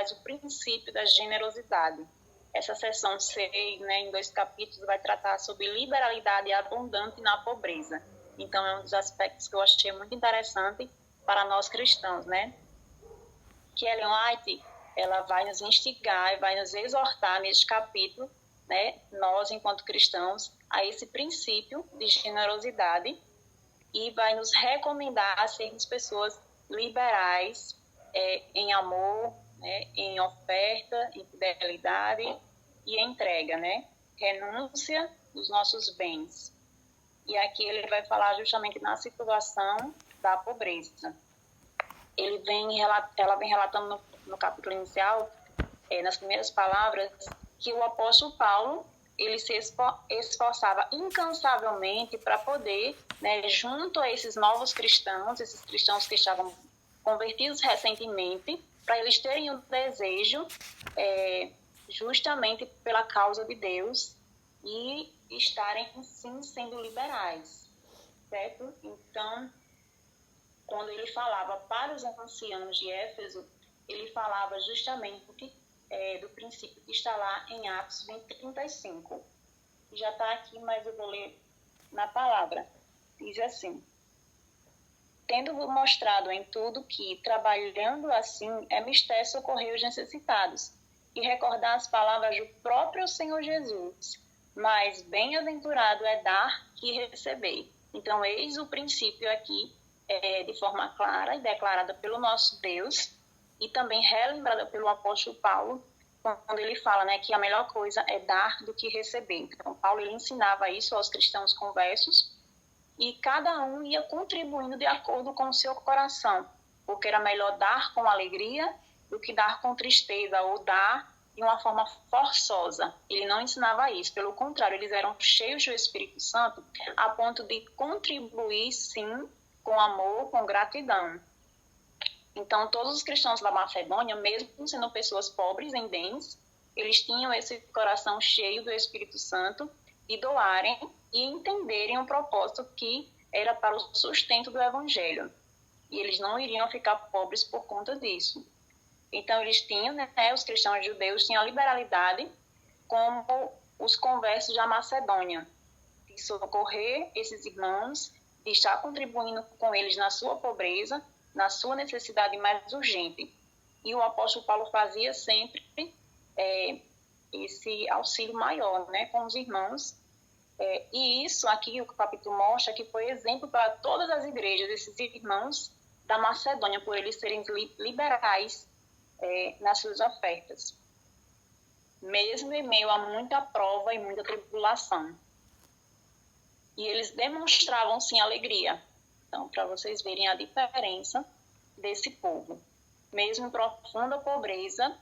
traz o princípio da generosidade. Essa seção 6, né, em 2 capítulos, vai tratar sobre liberalidade abundante na pobreza. Então, é um dos aspectos que eu achei muito interessante para nós cristãos, né? Que Ellen White, ela vai nos instigar e vai nos exortar neste capítulo, né, nós, enquanto cristãos, a esse princípio de generosidade e vai nos recomendar a sermos pessoas liberais em amor, né, em oferta, em fidelidade e entrega, né? Renúncia dos nossos bens. E aqui ele vai falar justamente na situação da pobreza. Ela vem relatando no capítulo inicial, nas primeiras palavras, que o apóstolo Paulo ele se esforçava incansavelmente para poder, né, junto a esses novos cristãos, esses cristãos que estavam convertidos recentemente, para eles terem o desejo justamente pela causa de Deus e estarem, sim, sendo liberais, certo? Então, quando ele falava para os anciãos de Éfeso, ele falava justamente do princípio que está lá em Atos 20:35. Já está aqui, mas eu vou ler na palavra. Diz assim: tendo mostrado em tudo que, trabalhando assim, é mister socorrer os necessitados e recordar as palavras do próprio Senhor Jesus, mas bem-aventurado é dar que receber. Então, eis o princípio aqui, de forma clara e declarada pelo nosso Deus, e também relembrada pelo apóstolo Paulo, quando ele fala, né, que a melhor coisa é dar do que receber. Então, Paulo ele ensinava isso aos cristãos conversos, e cada um ia contribuindo de acordo com o seu coração, porque era melhor dar com alegria do que dar com tristeza ou dar de uma forma forçosa. Ele não ensinava isso, pelo contrário, eles eram cheios do Espírito Santo a ponto de contribuir, sim, com amor, com gratidão. Então, todos os cristãos da Macedônia, mesmo sendo pessoas pobres em bens, eles tinham esse coração cheio do Espírito Santo de doarem e entenderem o propósito que era para o sustento do Evangelho. E eles não iriam ficar pobres por conta disso. Então, eles tinham, né, os cristãos judeus tinham a liberalidade como os conversos da Macedônia, de socorrer esses irmãos, de estar contribuindo com eles na sua pobreza, na sua necessidade mais urgente. E o apóstolo Paulo fazia sempre esse auxílio maior, né, com os irmãos. E isso aqui, o capítulo mostra que foi exemplo para todas as igrejas, esses irmãos da Macedônia, por eles serem liberais nas suas ofertas, mesmo em meio a muita prova e muita tribulação. E eles demonstravam, sim, alegria. Então, para vocês verem a diferença desse povo. Mesmo em profunda pobreza,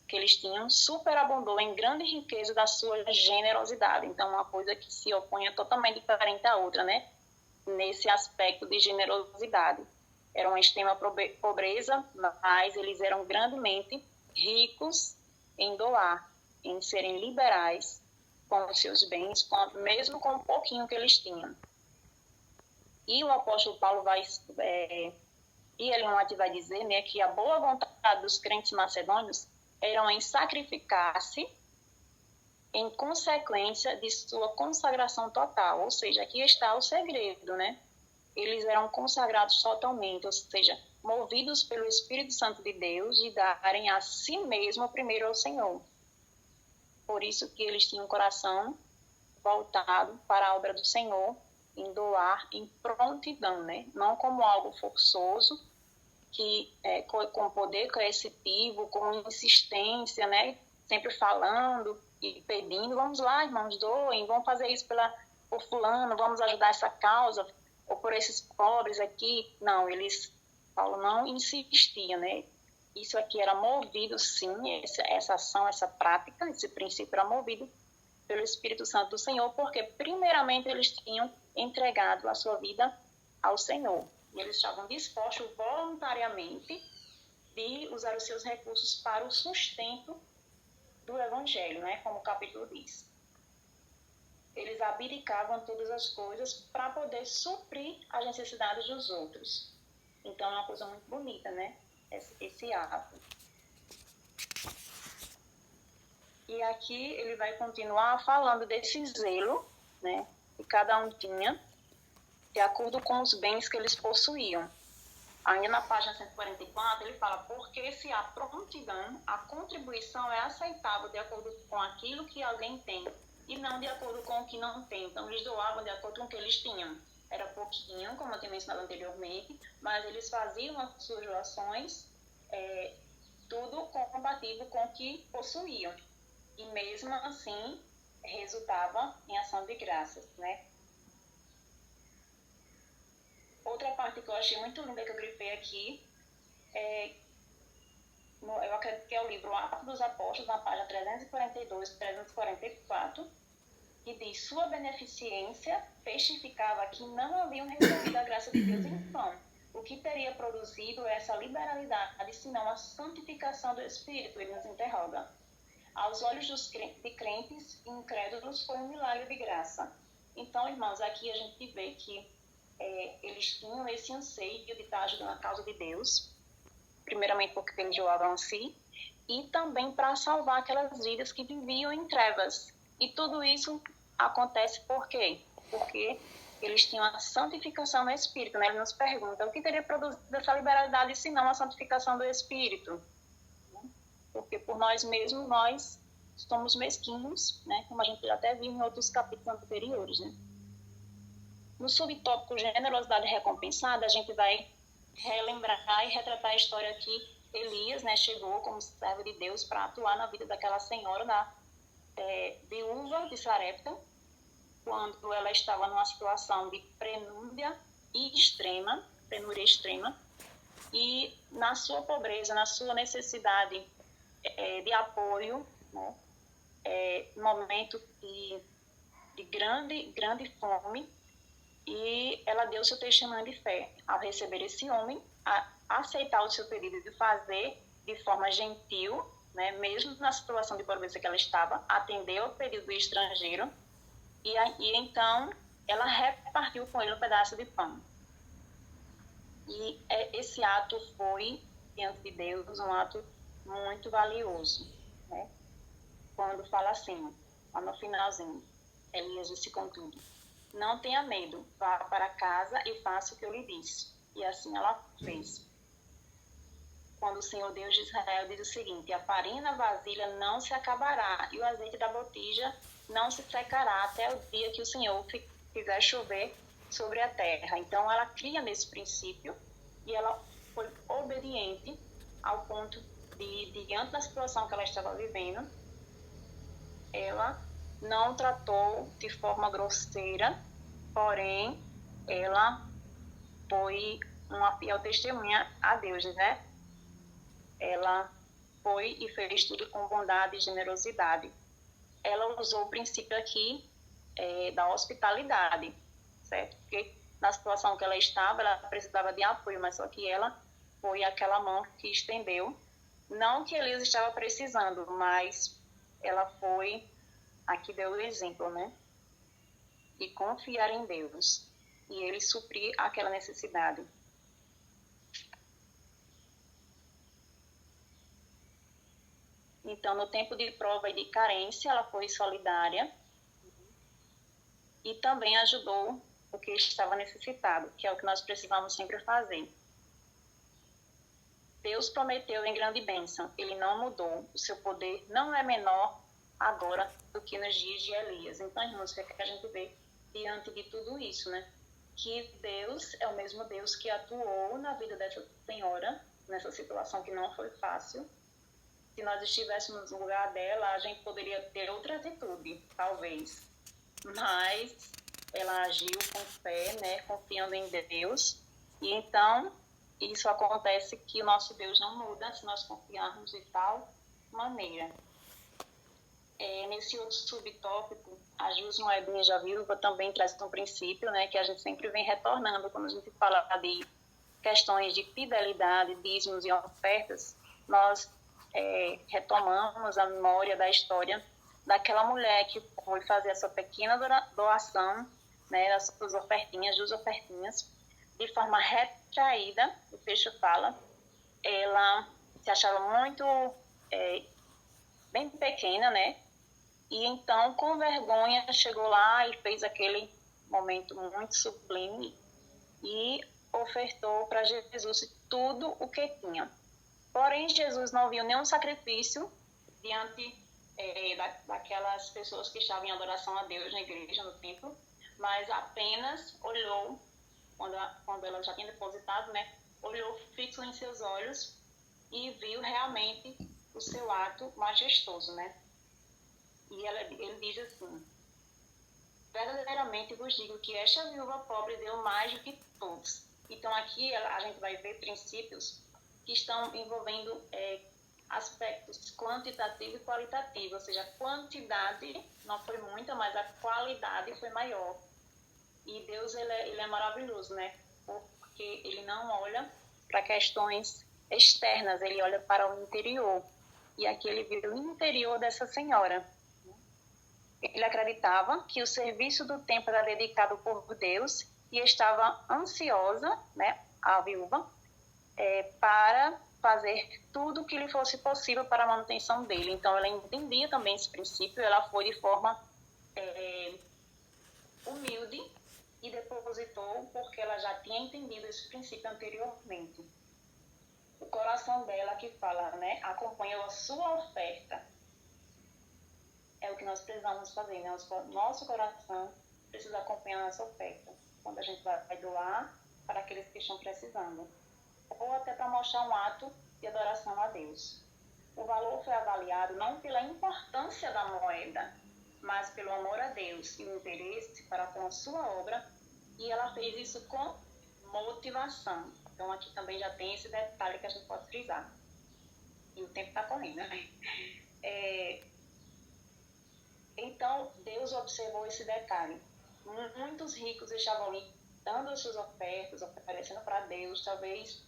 que eles tinham, superabundou em grande riqueza da sua generosidade. Então, uma coisa que se opõe totalmente diferente à outra, né? Nesse aspecto de generosidade. Era uma extrema pobreza, mas eles eram grandemente ricos em doar, em serem liberais com os seus bens, mesmo com o pouquinho que eles tinham. E o apóstolo Paulo e Ellen White vai dizer, né, que a boa vontade dos crentes macedônios eram em sacrificar-se em consequência de sua consagração total. Ou seja, aqui está o segredo, né? Eles eram consagrados totalmente, ou seja, movidos pelo Espírito Santo de Deus de darem a si mesmo primeiro ao Senhor. Por isso que eles tinham um coração voltado para a obra do Senhor, em doar em prontidão, né? Não como algo forçoso, que com poder coercitivo, com insistência, né? Sempre falando e pedindo, vamos lá, irmãos, doem, vamos fazer isso por fulano, vamos ajudar essa causa, ou por esses pobres aqui. Não, Paulo não insistia, né? Isso aqui era movido, sim, essa ação, essa prática, esse princípio era movido pelo Espírito Santo do Senhor, porque primeiramente eles tinham entregado a sua vida ao Senhor. E eles estavam dispostos voluntariamente de usar os seus recursos para o sustento do Evangelho, né? Como o capítulo diz. Eles abdicavam todas as coisas para poder suprir as necessidades dos outros. Então é uma coisa muito bonita, né? esse ato. E aqui ele vai continuar falando desse zelo, né, que cada um tinha, de acordo com os bens que eles possuíam. Ainda na página 144, ele fala: porque se há prontidão, a contribuição é aceitável de acordo com aquilo que alguém tem, e não de acordo com o que não tem. Então, eles doavam de acordo com o que eles tinham. Era pouquinho, como eu tinha mencionado anteriormente, mas eles faziam as suas doações, tudo compatível com o que possuíam. E mesmo assim, resultava em ação de graças, né? Outra parte que eu achei muito linda, que eu grifei aqui, eu acredito que é o livro Atos dos Apóstolos, na página 342 e 344, que diz: sua beneficência testificava que não haviam recebido a graça de Deus em vão. O que teria produzido essa liberalidade, senão a santificação do Espírito? Ele nos interroga. Aos olhos de crentes e incrédulos, foi um milagre de graça. Então, irmãos, aqui a gente vê que eles tinham esse anseio de estar ajudando a causa de Deus, primeiramente porque eles doavam a si, e também para salvar aquelas vidas que viviam em trevas. E tudo isso acontece por quê? Porque eles tinham a santificação no Espírito, né? Ele nos pergunta: o que teria produzido essa liberalidade se não a santificação do Espírito? Porque por nós mesmos, nós somos mesquinhos, né? Como a gente já até viu em outros capítulos anteriores, né? No subtópico generosidade recompensada, a gente vai relembrar e retratar a história que Elias, né, chegou como servo de Deus para atuar na vida daquela senhora, viúva de Sarepta, quando ela estava numa situação de penúria extrema, e na sua pobreza, na sua necessidade de apoio, né, momento de grande fome, e ela deu seu testemunho de fé ao receber esse homem, a aceitar o seu pedido de fazer de forma gentil, né, mesmo na situação de pobreza que ela estava, atendeu ao pedido do estrangeiro, e então ela repartiu com ele um pedaço de pão. E esse ato foi, diante de Deus, um ato muito valioso, né? Quando fala assim, lá no finalzinho, Elias disse contudo: não tenha medo, vá para casa e faça o que eu lhe disse. E assim ela fez. Quando o Senhor Deus de Israel diz o seguinte: a farinha na vasilha não se acabará, e o azeite da botija não se secará até o dia que o Senhor fizer chover sobre a terra. Então ela cria nesse princípio, e ela foi obediente ao ponto de, diante da situação que ela estava vivendo, ela não tratou de forma grosseira, porém ela foi uma fiel testemunha a Deus, né? Ela foi e fez tudo com bondade e generosidade. Ela usou o princípio aqui da hospitalidade, certo? Porque na situação que ela estava, ela precisava de apoio, mas só que ela foi aquela mão que estendeu. Não que Elias estava precisando, mas ela foi, aqui deu o exemplo, né? De confiar em Deus e ele suprir aquela necessidade. Então, no tempo de prova e de carência, ela foi solidária e também ajudou o que estava necessitado, que é o que nós precisamos sempre fazer. Deus prometeu em grande bênção, ele não mudou, o seu poder não é menor agora do que nos dias de Elias. Então, irmãos, o que é que a gente vê diante de tudo isso, né? Que Deus é o mesmo Deus que atuou na vida dessa senhora, nessa situação que não foi fácil. Se nós estivéssemos no lugar dela, a gente poderia ter outra atitude, talvez. Mas ela agiu com fé, né, confiando em Deus. E então, isso acontece que o nosso Deus não muda se nós confiarmos de tal maneira. Nesse outro subtópico, a Jus Moedinha já viúva também traz um princípio, né, que a gente sempre vem retornando quando a gente fala de questões de fidelidade, dízimos e ofertas. Nós retomamos a memória da história daquela mulher que foi fazer essa pequena doação, né, das suas ofertinhas, duas ofertinhas, de forma retraída, o texto fala, ela se achava muito, bem pequena, né? E então, com vergonha, chegou lá e fez aquele momento muito sublime e ofertou para Jesus tudo o que tinha. Porém, Jesus não viu nenhum sacrifício diante daquelas pessoas que estavam em adoração a Deus na igreja, no templo, mas apenas olhou, quando ela já tinha depositado, né, olhou fixo em seus olhos e viu realmente o seu ato majestoso, né? E ele diz assim: verdadeiramente vos digo que esta viúva pobre deu mais do que todos. Então aqui a gente vai ver princípios que estão envolvendo aspectos quantitativo e qualitativo, ou seja, a quantidade não foi muita, mas a qualidade foi maior. E Deus, ele é maravilhoso, né? Porque ele não olha para questões externas, ele olha para o interior. E aqui ele viu o interior dessa senhora. Ele acreditava que o serviço do templo era dedicado por Deus e estava ansiosa, né, a viúva, para fazer tudo o que lhe fosse possível para a manutenção dele. Então, ela entendia também esse princípio, ela foi de forma humilde e depositou porque ela já tinha entendido esse princípio anteriormente. O coração dela que fala, né, acompanhou a sua oferta. É o que nós precisamos fazer, né? Nosso coração precisa acompanhar a nossa oferta. Quando a gente vai doar para aqueles que estão precisando. Ou até para mostrar um ato de adoração a Deus. O valor foi avaliado não pela importância da moeda, mas pelo amor a Deus e o interesse para com a sua obra. E ela fez isso com motivação. Então aqui também já tem esse detalhe que a gente pode frisar. E o tempo está correndo, né? Então, Deus observou esse detalhe. Muitos ricos estavam ali dando as suas ofertas, oferecendo para Deus, talvez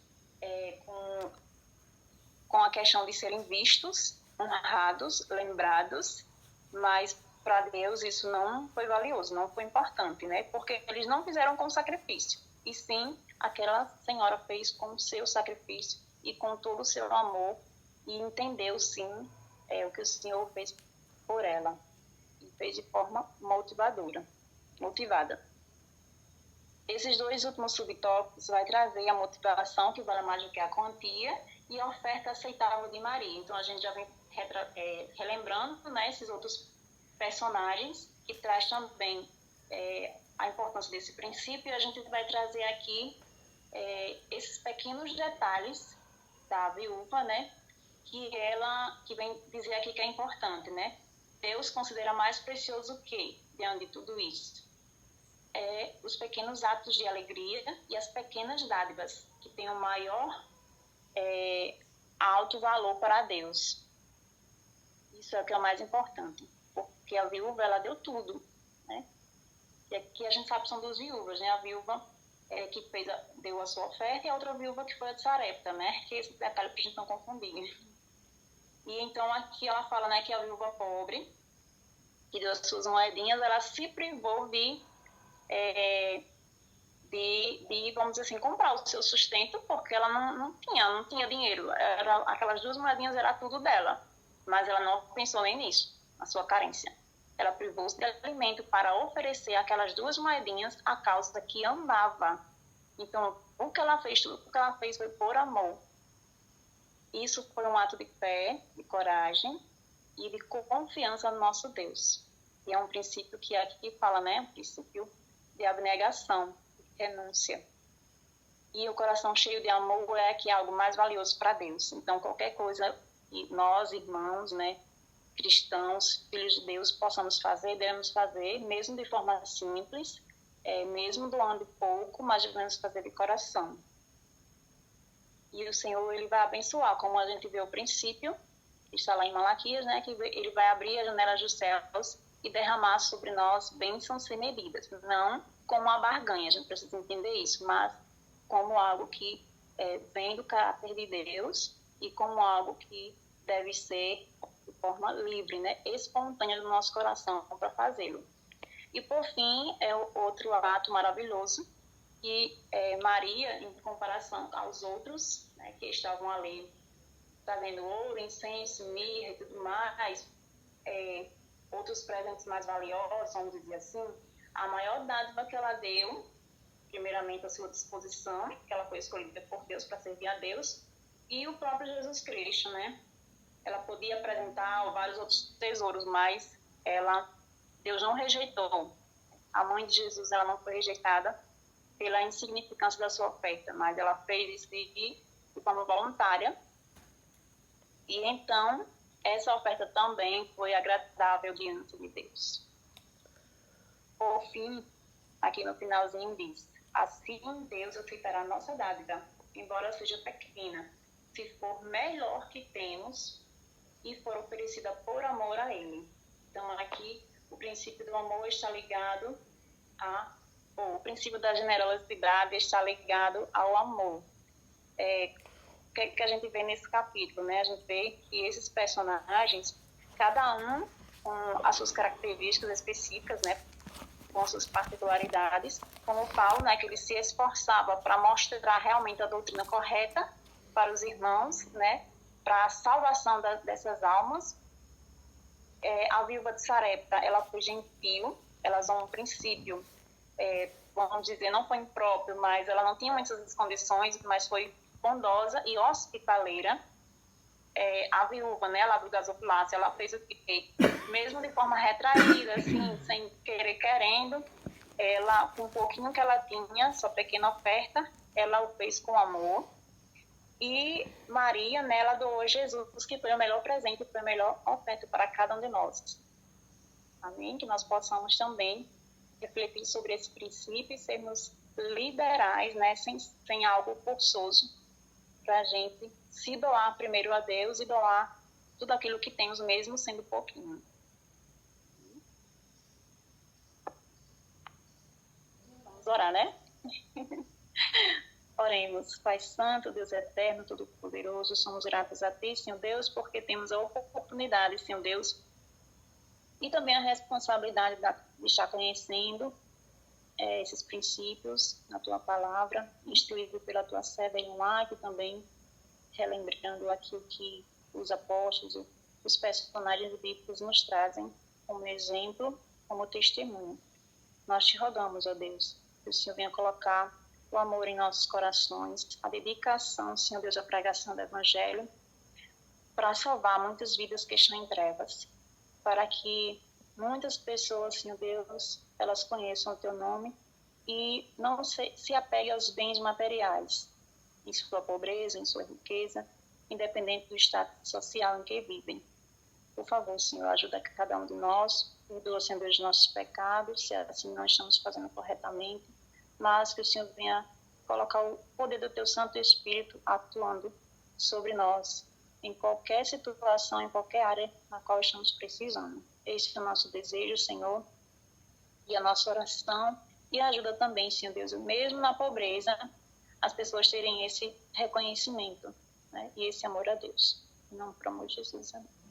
com a questão de serem vistos, honrados, lembrados, mas para Deus isso não foi valioso, não foi importante, né? Porque eles não fizeram com sacrifício, e sim aquela senhora fez com o seu sacrifício e com todo o seu amor, e entendeu sim o que o Senhor fez por ela. Fez de forma motivada. Esses dois últimos subtópicos vai trazer a motivação, que vale mais do que a quantia, e a oferta aceitável de Maria. Então, a gente já vem relembrando, né, esses outros personagens, que traz também a importância desse princípio, e a gente vai trazer aqui esses pequenos detalhes da viúva, né, que vem dizer aqui que é importante, né? Deus considera mais precioso o quê, diante de tudo isso? Os pequenos atos de alegria e as pequenas dádivas, que têm o maior alto valor para Deus. Isso é o que é o mais importante, porque a viúva, ela deu tudo, né? E aqui a gente sabe que são duas viúvas, né? A viúva que deu a sua oferta e a outra viúva que foi a de Sarepta, né? Que é esse detalhe para a gente não confundir. E então aqui ela fala, né, que a viúva pobre, que deu as suas moedinhas, ela se privou de, vamos dizer assim, comprar o seu sustento, porque ela não tinha dinheiro. Aquelas duas moedinhas era tudo dela, mas ela não pensou nem nisso, na sua carência. Ela privou-se de alimento para oferecer aquelas duas moedinhas à causa que amava. Então, tudo que ela fez foi por amor. Isso foi um ato de fé, de coragem e de confiança no nosso Deus. E é um princípio que aqui fala, né? Um princípio de abnegação, de renúncia. E o coração cheio de amor é aqui algo mais valioso para Deus. Então, qualquer coisa que nós, irmãos, né, cristãos, filhos de Deus, possamos fazer, devemos fazer, mesmo de forma simples, mesmo doando pouco, mas devemos fazer de coração. E o Senhor, ele vai abençoar, como a gente vê o princípio, que está lá em Malaquias, né, que ele vai abrir as janelas dos céus e derramar sobre nós bênçãos sem medidas. Não como uma barganha, a gente precisa entender isso, mas como algo que vem do caráter de Deus e como algo que deve ser de forma livre, né, espontânea do nosso coração para fazê-lo. E por fim, é o outro ato maravilhoso, que Maria, em comparação aos outros, né, que estavam ali trazendo ouro, incenso, mirra e tudo mais, outros presentes mais valiosos, vamos dizer assim, a maior dádiva que ela deu, primeiramente a sua disposição, que ela foi escolhida por Deus para servir a Deus, e o próprio Jesus Cristo, né? Ela podia apresentar vários outros tesouros, mas Deus não rejeitou. A mãe de Jesus, ela não foi rejeitada pela insignificância da sua oferta, mas ela fez isso de forma voluntária. E então, essa oferta também foi agradável diante de Deus. Por fim, aqui no finalzinho diz: assim Deus aceitará a nossa dádiva, embora seja pequena, se for melhor que temos e for oferecida por amor a Ele. Então, aqui, o princípio do amor está ligado o princípio da generosidade está ligado ao amor. O que a gente vê nesse capítulo, né? A gente vê que esses personagens, cada um com as suas características específicas, né? Com suas particularidades, como Paulo, né? Que ele se esforçava para mostrar realmente a doutrina correta para os irmãos, né? Para a salvação dessas almas. A viúva de Sarepta, ela foi gentil, ela usou um princípio, vamos dizer, não foi impróprio, mas ela não tinha muitas condições, mas foi bondosa e hospitaleira. A viúva, né, lá do gasofilácio, ela fez o que? Mesmo de forma retraída, assim, sem querer, querendo, ela, com um pouquinho que ela tinha, sua pequena oferta, ela o fez com amor. E Maria, né, ela doou Jesus, que foi o melhor presente, foi a melhor oferta para cada um de nós. Amém? Que nós possamos também refletir sobre esse princípio e sermos liberais, né, sem algo forçoso, para a gente se doar primeiro a Deus e doar tudo aquilo que temos, mesmo sendo pouquinho. Vamos orar, né? Oremos. Pai Santo, Deus Eterno, Todo-Poderoso, somos gratos a Ti, Senhor Deus, porque temos a oportunidade, Senhor Deus, e também a responsabilidade de estar conhecendo esses princípios na Tua Palavra, instruído pela Tua serva Elinlac, também relembrando aquilo que os apóstolos, os personagens bíblicos nos trazem como exemplo, como testemunho. Nós te rogamos, ó Deus, que o Senhor venha colocar o amor em nossos corações, a dedicação, Senhor Deus, à pregação do Evangelho, para salvar muitas vidas que estão em trevas, para que muitas pessoas, Senhor Deus, elas conheçam o Teu nome e não se apeguem aos bens materiais, em sua pobreza, em sua riqueza, independente do estado social em que vivem. Por favor, Senhor, ajuda cada um de nós, perdoa, Senhor Deus, os nossos pecados, se assim não estamos fazendo corretamente, mas que o Senhor venha colocar o poder do Teu Santo Espírito atuando sobre nós, em qualquer situação, em qualquer área na qual estamos precisando. Este é o nosso desejo, Senhor, e a nossa oração, e ajuda também, Senhor Deus, mesmo na pobreza, as pessoas terem esse reconhecimento, né, e esse amor a Deus. Em nome do amor de Jesus, amém.